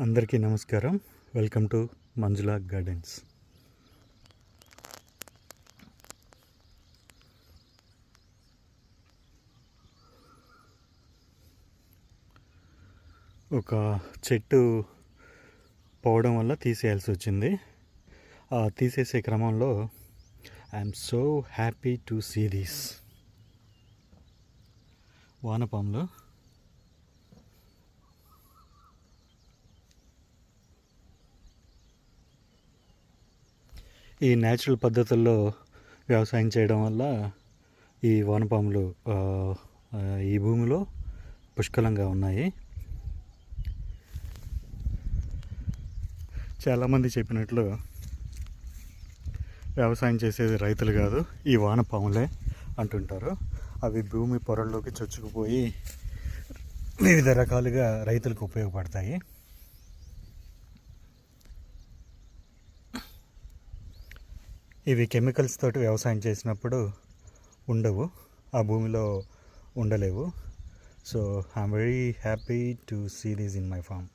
అందరికీ నమస్కారం. Welcome to Manjula Gardens. ఒక చెట్టు పోవడం వల్ల తీసేయాల్సి వచ్చింది. ఆ తీసేసే క్రమంలో I'm so happy to see this వానపాములు. ఈ న్యాచురల్ పద్ధతుల్లో వ్యవసాయం చేయడం వల్ల ఈ వానపాములు ఈ భూమిలో పుష్కలంగా ఉన్నాయి. చాలామంది చెప్పినట్లు వ్యవసాయం చేసేది రైతులు కాదు, ఈ వానపాములే అంటుంటారు. అవి భూమి పొరల్లోకి చొచ్చుకుపోయి వివిధ రకాలుగా రైతులకు ఉపయోగపడతాయి. ఇవి కెమికల్స్ తోటి వ్యవసాయం చేసినప్పుడు ఉండవు, ఆ భూమిలో ఉండలేవు. So I'm very happy to see this in my form.